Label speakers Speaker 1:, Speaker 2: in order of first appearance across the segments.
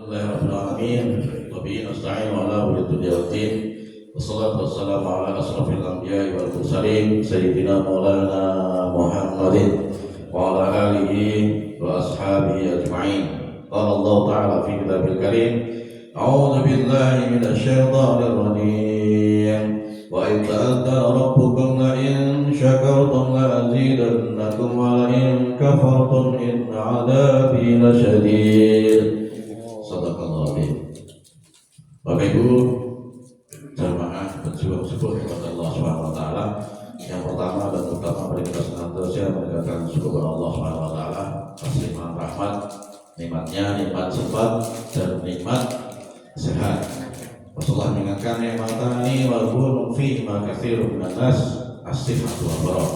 Speaker 1: Alhamdulillahirrahmanirrahim. Wabihi nasta'in wa ala walillahi waddin. Wassalatu wassalamu ala asrafil anbiya'i wal mursalin sayyidina maulana Muhammadin wa ala alihi wa ashabihi ajma'in. Qala Allah ta'ala fi kitabil karim. A'udzu billahi minasy syaithanir rajim. Wa idh ta'azzana rabbukum la in syakartum la azidannakum wa la in kafartum inna 'adzabi lasyadid. Sadaqallahu adzim. Bapak Ibu jamaah berjuang syukur kepada Allah Subhanahu wa taala. Yang pertama dan utama mari kita senantiasa menegakkan syukur kepada Allah Subhanahu wa taala atas nikmat rahmat, nikmatnya, nikmat sempat dan nikmat sehat. Rasulullah mengingatkan nikmatani wal ghurur fi ma katsirun minan nas as-sihhatu wal faragh.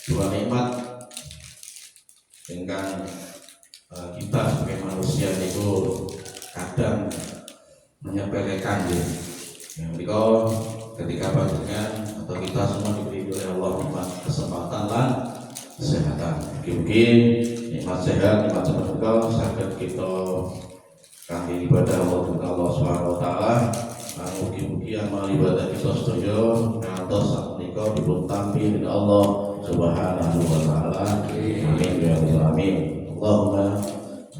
Speaker 1: Dua nikmat ingkang kita sebagai manusia itu kadang menyepelekan ya. Yang ketika panjenengan atau kita semua diberi oleh Allah nikmat kesempatan dan kesehatan. Mungkin nikmat sehat, nikmat sehat saged kita kangge ibadah Allah Subhanahu wa taala. Mugi-mugi amal ibadah kita sedaya ngantos sapunika dipun tampi dening Allah Subhanahu wa taala. Amin ya rabbal alamin. Allahumma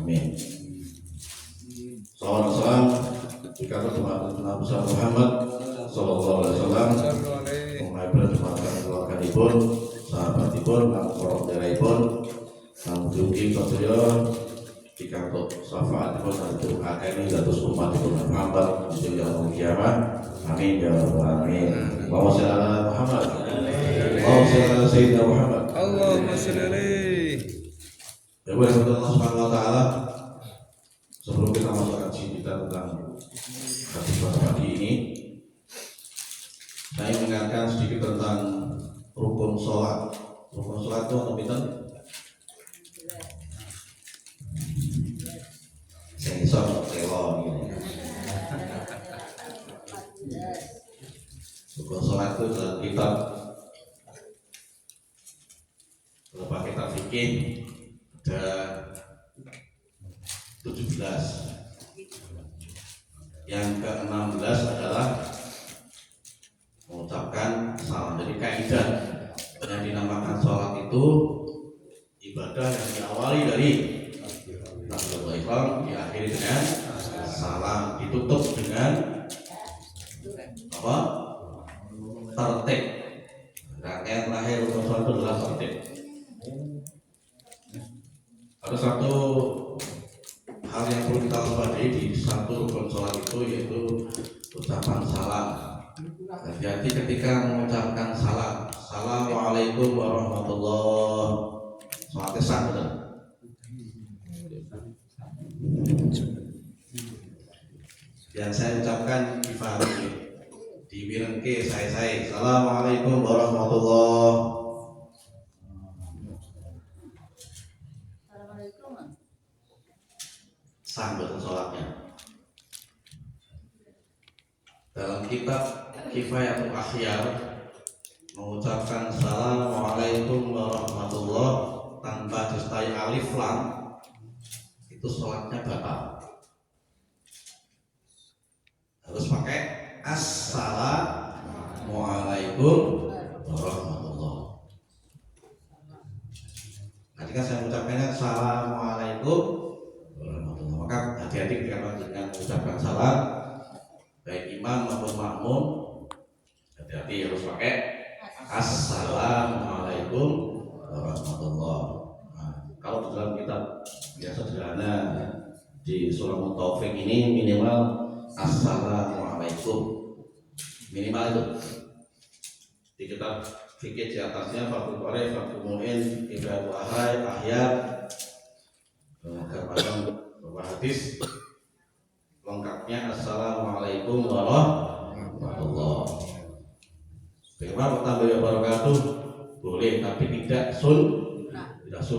Speaker 1: amin. Salam jika Nabi Muhammad sallallahu alaihi wasallam mengajar jemaah keluarganipun, sahabatipun, lan para derepun, lan mugi sedaya jika syafaatipun itu akeni dados umatipun Muhammad di yaumul kiamat. Amin ya rabbal alamin. Allahumma shalli ala Muhammad. Allahumma shalli ala sayyidina Muhammad.
Speaker 2: Allahumma shalli alaihi.
Speaker 1: Ya Allah Subhanahu wa taala, sebelum kita masuk kaji kita tentang hadis pada pagi ini, saya mengingatkan sedikit tentang rukun sholat. Rukun sholat itu apa itu? Sensor telo ini. Rukun sholat itu dalam kitab, beberapa kitab fikih ada 17. Yang ke-16 adalah mengucapkan salam. Jadi kaidah yang dinamakan sholat itu ibadah yang diawali dari takbiratul ihram, diakhiri dengan salam, ditutup dengan apa? Tertib. Rangkaian terakhir untuk sholat itu adalah tertib. Ada satu hal yang perlu kita waspadai di satu rukun sholat itu, yaitu ucapan salam. Hati-hati ketika mengucapkan salam. Assalamualaikum warahmatullahi wabarakatuh. Sholatnya sah betul. Yang saya ucapkan difahami, dimirengke saya. Assalamualaikum warahmatullahi. Sambil sholatnya. Dalam kitab Kifayatul Akhyar mengucapkan Assalamualaikum warahmatullahi tanpa disertai alif lam, itu sholatnya batal. Harus pakai Assalamualaikum warahmatullahi. Ketika saya mengucapkannya Assalamualaikum, maka hati-hati ketika dengan mengucapkan salam, baik imam maupun makmum, hati-hati harus pakai Assalamualaikum warahmatullahi. Nah, kalau di dalam kitab biasa sederhana di surah Taufik ini minimal Assalamualaikum, minimal itu. Di kitab fikih di atasnya Fathul Qorib, Fathul Mu'in, Ibrahim Ahai, Ahyar, kepada hadis lengkapnya Assalamualaikum warahmatullahi wabarakatuh. Warahmatullahi wabarakatuh boleh, tapi tidak sunnah. Yang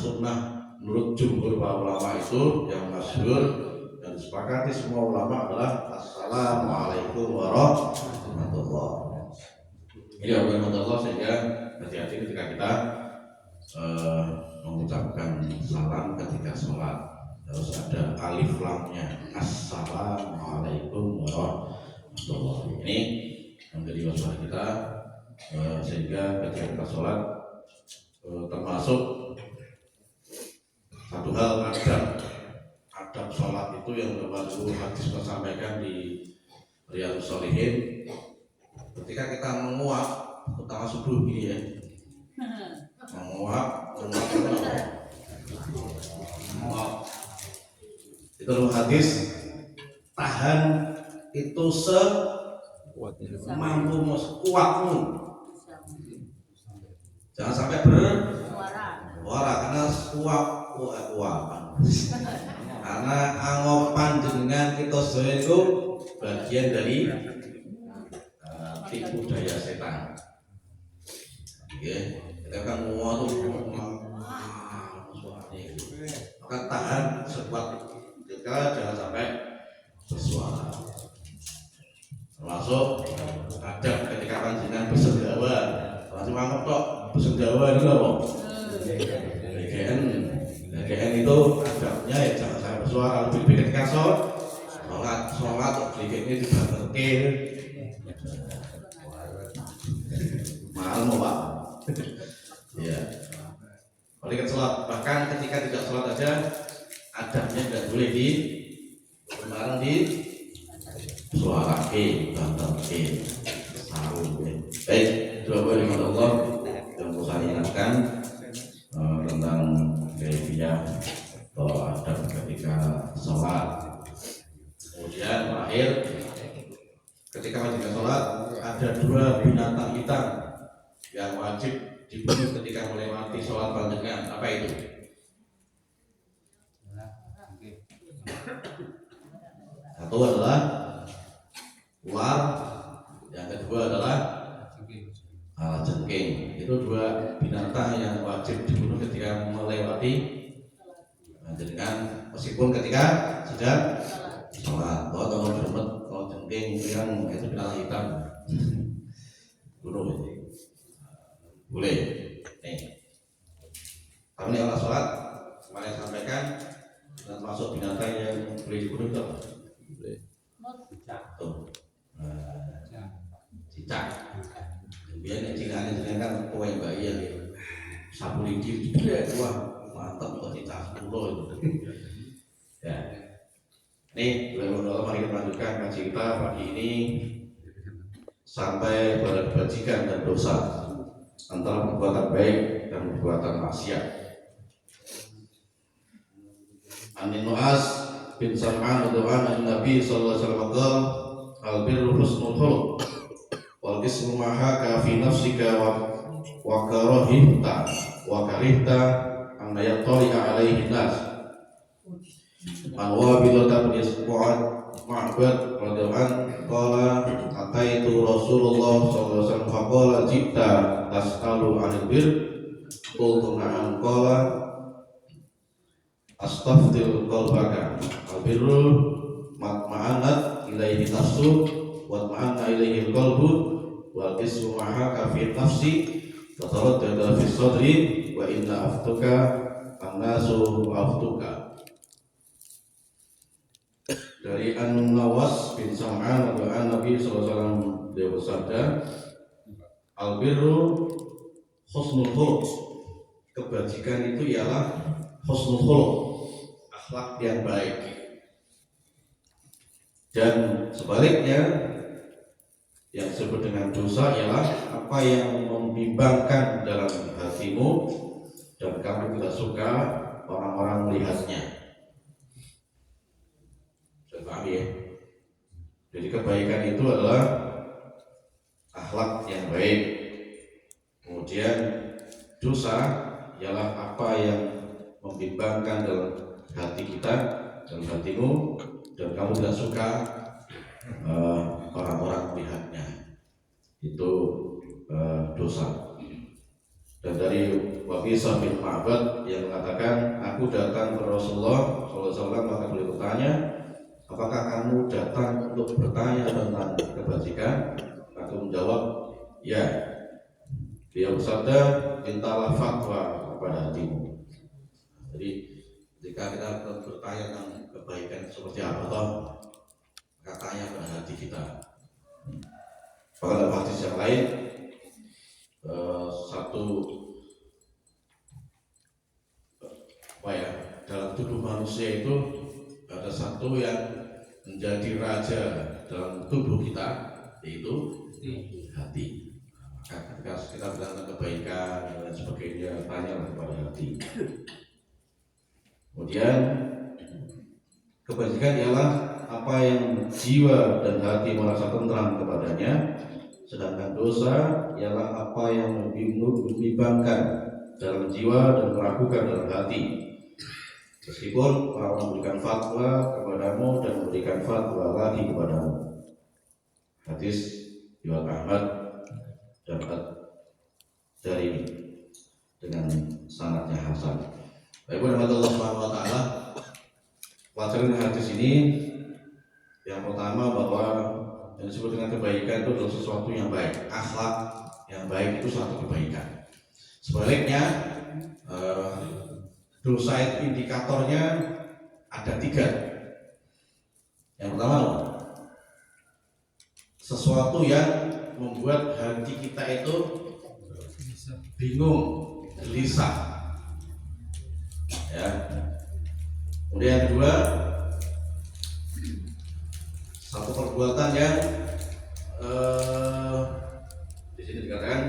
Speaker 1: sunnah menurut jumhur para ulama itu yang masyhur dan disepakati semua ulama adalah Assalamualaikum warahmatullahi wabarakatuh. Ini warahmatullahi, sehingga hati-hati ketika kita mengucapkan salam ketika sholat. harus ada alif lamnya. Assalamualaikum warahmatullahi. Ini menjadi waspada kita, sehingga ketika kita sholat, termasuk satu hal adab sholat itu yang Bapak Guru hadis sampaikan di Riyadhus Shalihin. Ketika kita menguap, terutama subuh gini ya, menguap itu hadis, tahan itu semampumu, sekuatmu, jangan sampai bersuara karena kuapan karena angopan dengan kita sedaya itu bagian dari tipu daya setan. Oke, kita kan mau tuh maka tahan sekuat kita, jangan sampai bersuara. Termasuk adab ketika panjenengan bersendawa, langsung mangkep tok bersendawa itu apa? GGN itu adabnya ya jangan sampai bersuara. Lebih ketika sholat GGN ini juga terkir mahal mau Pak. Ya. Kalau kita sholat, bahkan ketika tidak sholat aja adabnya tidak boleh kemarin di suara bantal sarung. Baik, coba dengan Allah yang saya ingatkan tentang kaifiah atau adab ketika sholat. Kemudian terakhir, ketika wajib sholat ada dua binatang hitam yang wajib dibunuh ketika melewati sholat panjenengan. Apa itu? Satu adalah ular, yang kedua adalah jengking. Itu dua binatang yang wajib dibunuh ketika melewati panjenengan, meskipun ketika sedang sholat. Kalau jengking, kalau jengking itu binatang hitam, bunuh boleh. Nih, kami kalau sholat kemarin sampaikan dan masuk binatang yang boleh dibunuh itu boleh. Tuh, cicak. Biar cicaknya kan kue bayi yang sapu lidi itu ya, wah mantap kok cicak 10 itu. Ya, nih mari kita lanjutkan kaji kita pagi ini sampai pada kebajikan dan dosa, antara perbuatan baik dan perbuatan maksiat. Anin Nu'as bin Sam'an radhiyallahu anhu Nabi sallallahu alaihi wasallam al-birru husnul khuluq wal ismu ma haka fi nafsika wa karahta an yattali'a alaihi nas. An Wabilah bin Ma'bad radhiyallahu anhu qala ataitu Rasulullah sallallahu alaihi wasallam faqala jibta tas'alu 'anil bir qultu na'am qala astaftil qalbaka albirru ma'anat ilaihi nafsu wa ma'anna ilaihi qalbu wal ismu ma'aka fi nafsi wa taraddada fi sadri wa inna aftuka annasu aftuka. Dari An-Nawas bin Sam'an radhiyallahu Nabi sallallahu alaihi wasallam dia bersabda, albirru husnul khuluq, kebajikan itu ialah husnul khuluq, akhlak yang baik. Dan sebaliknya, yang disebut dengan dosa ialah apa yang membimbangkan dalam hatimu dan kamu tidak suka orang-orang melihatnya. Paham ya? Jadi kebaikan itu adalah akhlak yang baik. Kemudian dosa ialah apa yang membimbangkan dalam hati kita, dalam hatimu, dan kamu tidak suka orang-orang melihatnya. Itu dosa. Dan dari Wabilah bin Ma'bad yang mengatakan, aku datang ke Rasulullah SAW maka beliau bertanya, apakah kamu datang untuk bertanya tentang kebajikan? Aku menjawab, ya. Dia bersabda, mintalah fatwa kepada hatimu. Jadi Ketika kita bertanya tentang kebaikan seperti apa toh, maka tanya pada hati kita. Bahkan dalam hadis yang lain, satu dalam tubuh manusia itu ada satu yang menjadi raja dalam tubuh kita, yaitu hati. Maka ketika kita bilang tentang kebaikan dan sebagainya, tanyalah kepada hati. Kemudian kebajikan ialah apa yang jiwa dan hati merasa tentram kepadanya, sedangkan dosa ialah apa yang membimbangkan dalam jiwa dan meragukan dalam hati. Meskipun orang memberikan fatwa kepadamu dan memberikan fatwa lagi kepadamu. Hadis riwayat Ahmad dan dari dengan sanadnya hasan. Baik, Allah Subhanahu wa taala, pelajaran hadis ini yang pertama bahwa yang disebut dengan kebaikan itu adalah sesuatu yang baik. Akhlak yang baik itu suatu kebaikan. Sebaliknya dosa itu indikatornya ada 3. Yang pertama, sesuatu yang membuat hati kita itu bingung, gelisah. Ya. Kemudian yang kedua, satu perbuatan yang di sini dikatakan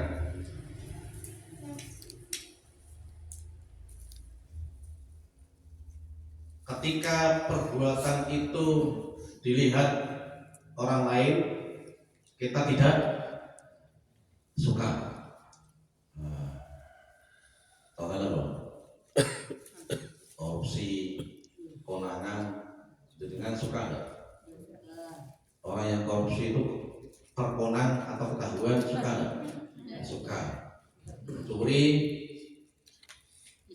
Speaker 1: ketika perbuatan itu dilihat orang lain, kita tidak suka. Contohnya apa? Korupsi, konangan, itu dengan suka enggak? Orang yang korupsi itu terkonang atau ketahuan suka enggak? Suka. Curi,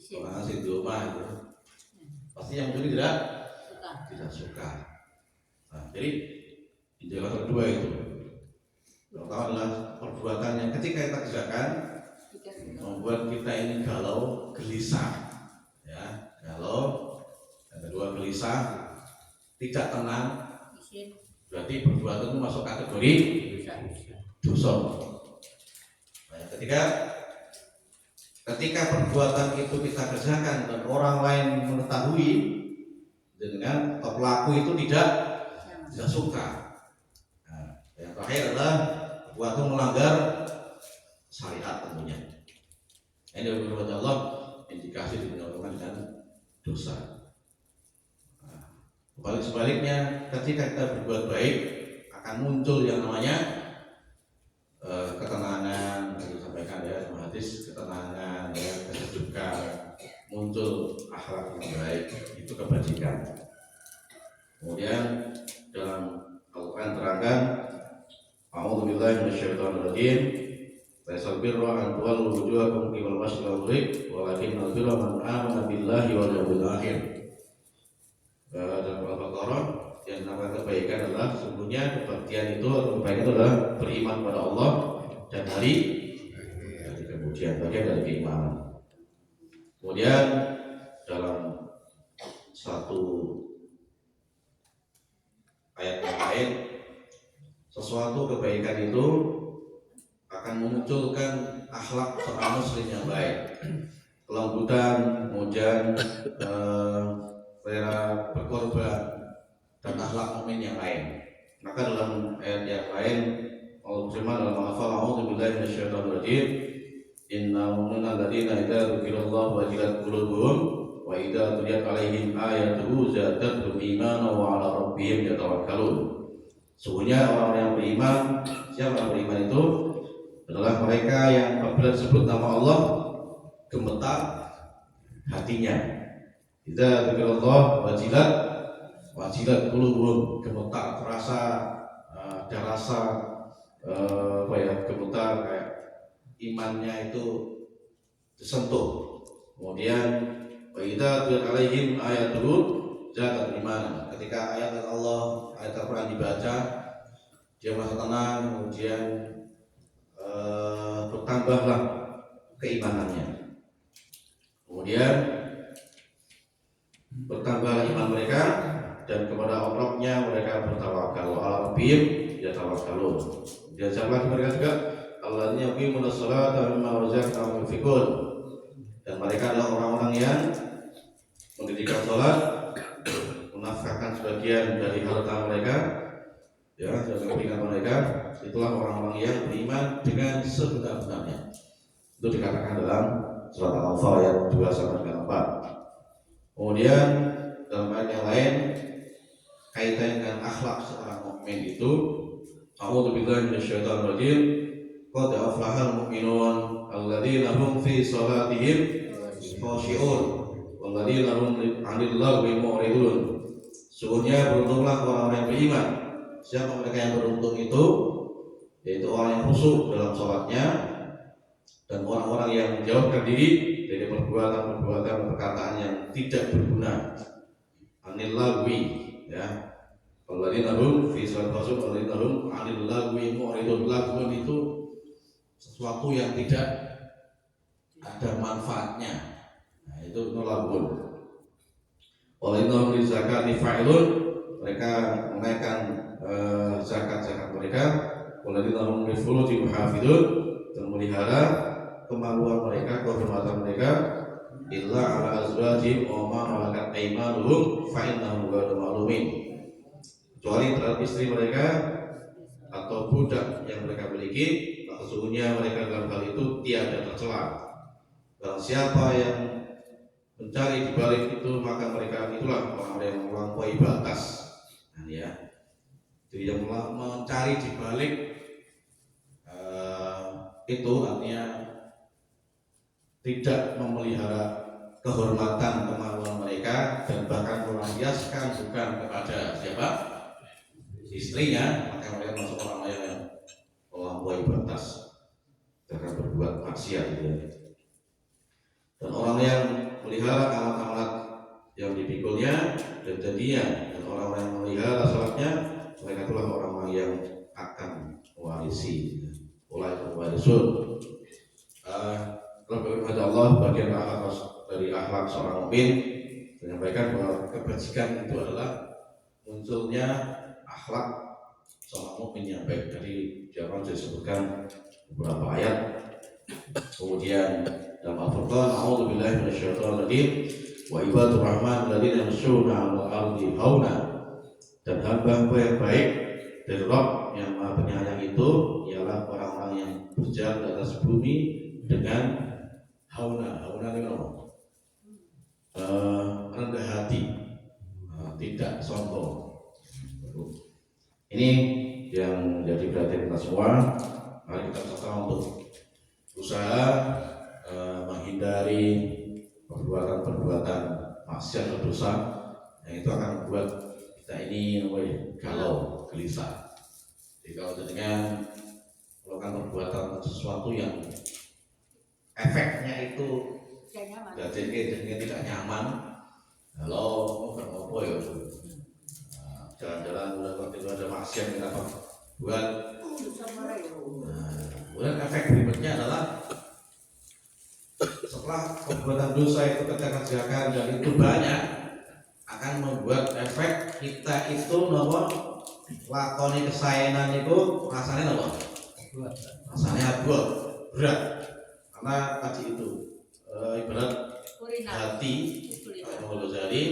Speaker 1: konangan sindoma itu pasti yang mencuri tidak suka. Nah, jadi indikator kedua itu. Yang pertama adalah perbuatan yang ketika kita kerjakan membuat kita ini galau, gelisah, ya, galau. Yang kedua gelisah, tidak tenang. Berarti perbuatan itu masuk kategori dosa. Nah, ketika perbuatan itu kita kerjakan dan orang lain mengetahui dengan pelaku itu tidak suka. Nah, yang terakhir adalah perbuatan melanggar syariat tentunya. Ini berkata Allah indikasi dibenarkan dengan dosa. Nah, sebaliknya ketika kita berbuat baik akan muncul yang namanya ketenangan, yang disampaikan ya sama hadis, ketenangan, ya, kesejukan, muncul akhlak yang baik, itu kebajikan. Kemudian dalam Al-Quran terangkan, A'udzubillahi minasyaitonirrajim, laisal birra an tuwallu wujuhakum qibala al-masyriqi wal maghrib, walakinnal birra man amana billahi wal yawmil akhir. Dalam Al-Baqarah yang namanya kebaikan adalah sesungguhnya kebaktian itu atau kebaikan itu adalah beriman pada Allah dan hari kemudian bagian dari keimanan. Kemudian dalam satu ayat yang lain, sesuatu kebaikan itu akan memunculkan akhlak seorang muslim yang baik, kelembutan, kemudian rela berkorban dan akhlak mukmin yang lain. Maka dalam ayat yang lain Allah berfirman dalam al-Anfal, a'udzubillahi minasyaitonirrajim, innal mu'minina alladzina idza dzukirallahu wajilat qulubuhum wa idza tuliyat 'alaihim ayatuhu zadatuhum imanan wa 'ala rabbihim yatawakkalun. Sungguhnya orang yang beriman, siapa yang beriman itu adalah mereka yang apabila disebut nama Allah gemetar hatinya. Idza dzukirallahu wajilat qulubuhum, gemetar, terasa ada rasa gemetar, kayak imannya itu disentuh. Kemudian wa idza tuliyat 'alaihim ayatuhu zadatul iman. Ketika ayat Allah, ayat Al-Quran dibaca, dia merasa tenang, kemudian bertambahlah keimanannya. Kemudian bertambah iman mereka, dan kepada Allah-Nya mereka bertawakal. Ala rabbihim yatawakkalun. Diajar lagi mereka juga, alladzina yuqimuna sholata wa mimma razaqnahum yunfiqun. Dan mereka adalah orang-orang yang mendirikan sholat, menafkahkan sebagian dari harta mereka, ya, dan kebaikan mereka. Itulah orang-orang yang beriman dengan sebenar-benarnya. Itu dikatakan dalam surat Al-Anfal ayat 2 sampai dengan 4. Kemudian dalam ayat yang lain kaitan dengan akhlak seorang mukmin itu, a'udzu billahi minasyaitonir rajim, qad aflahal mu'minun alladzina hum fi shalatihim khashi'un walladzina hum 'anil lagwi mu'ridun. Sungguhnya beruntunglah orang-orang yang beriman. Siapa mereka yang beruntung itu? Yaitu orang yang khusyuk dalam sholatnya dan orang-orang yang menjauhkan diri dari perbuatan-perbuatan perkataan yang tidak berguna. Anil lagwi, ya. Alladzina hum fi shalatihim walladzina hum 'anil lagwi mu'ridun. Lagwi itu sesuatu yang tidak ada manfaatnya. Nah, itu lagwi. Walladzina hum li zakati fa'ilun. Mereka menaikkan zakat-zakat mereka. Walladzina hum li furujihim hafidun. Dan melihara kemaluan mereka, kehormatan mereka, illa ala azwajihim wa ma malakat aymanuhum fa innahum ghairu malumin. Kecuali terhadap istri mereka atau budak yang mereka miliki, maka sesungguhnya mereka dalam hal itu tiada tercela. Dan siapa yang mencari di balik itu, maka mereka itulah orang-orang yang melampaui batas. Nah, ya. Jadi yang mencari di balik itu artinya tidak memelihara kehormatan kemaluan mereka dan bahkan melampiaskan bukan kepada siapa? Istrinya, maka mereka masuk orang yang melampaui batas dengan berbuat maksiat gitu. Dan orang yang melihara alat-alat yang dipikulnya dan jadinya, dan orang yang melihara salatnya, mereka itulah orang-orang yang akan mewarisi. Mulai warisun. Kalau Allah bagian akhlak dari akhlak seorang mukmin menyampaikan bahwa kebajikan itu adalah munculnya akhlak seorang mukmin yang baik. Dari Jawa disebutkan beberapa ayat. Kemudian dalam Al-Furqan, a'udzu billahi minasyaitonir rajim, wa ibadur rahman alladziina yamshuna 'alal ardi hauna. Dan hamba-hamba yang baik dari Rabb yang Maha Penyayang itu ialah orang-orang yang berjalan di atas bumi dengan hauna. Hauna itu apa? Rendah hati, tidak sombong. Ini yang menjadi perhatian kita semua. Mari kita bersama untuk usaha menghindari perbuatan-perbuatan maksiat atau dosa yang itu akan membuat kita ini galau, gelisah. Jadi kalau dengan melakukan perbuatan sesuatu yang efeknya itu jadi tidak nyaman, kalau mau ya jalan-jalan udah waktu itu ada maksiat kita buat. Kemudian efek berikutnya adalah setelah perbuatan dosa itu kita kerjakan dan itu banyak, akan membuat efek kita itu nopo lakoni kesaenan itu rasanya nopo, rasanya berat karena tadi itu ibarat hati, kalau jadi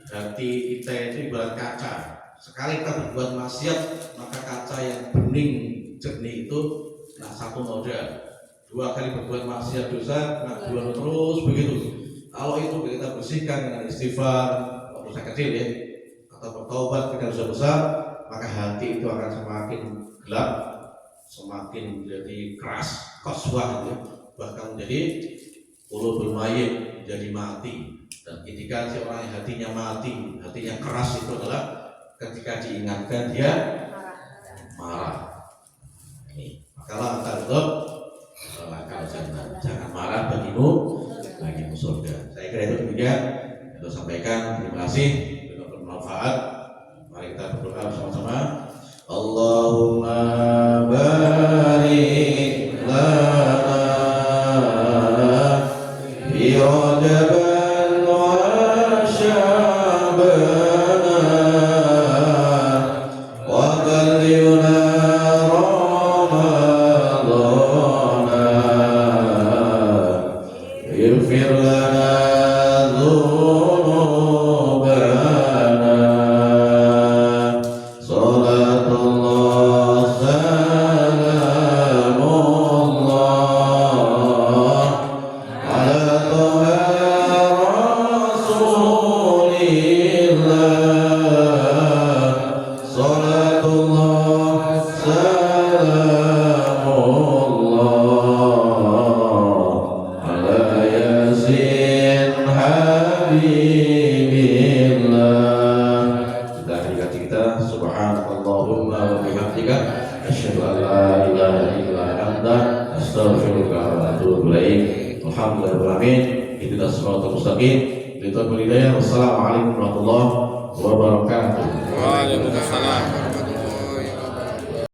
Speaker 1: hati kita itu ibarat kaca. Sekali kita berbuat maksiat, maka kaca yang bening jernih itu satu noda. Dua kali berbuat maksiat dosa, dua terus begitu. Kalau itu kita bersihkan dengan istighfar, dosa kecil ya, atau bertaubat dengan dosa besar, maka hati itu akan semakin gelap, semakin menjadi keras, qaswah ya, bahkan menjadi qulubul mayyit, menjadi mati. Dan indikasi orang yang hatinya mati, hatinya keras itu adalah ketika diingatkan dia marah. Ini makalah tadab lakal jannah, jangan marah bagimu surga. Saya kira itu demikian yang saya sampaikan. Terima kasih, semoga bermanfaat. Mari kita berdoa bersama-sama. Allahumma barik lana fi Rajab wa Sya'ban kita. Subhanakallahumma wa bihamdika asyhadu an la ilaha illa anta astaghfiruka wa atubu ilaik. Alhamdulillahirabbil alamin. Ihdinas siratal mustaqim. Wassalamualaikum warahmatullahi wabarakatuh.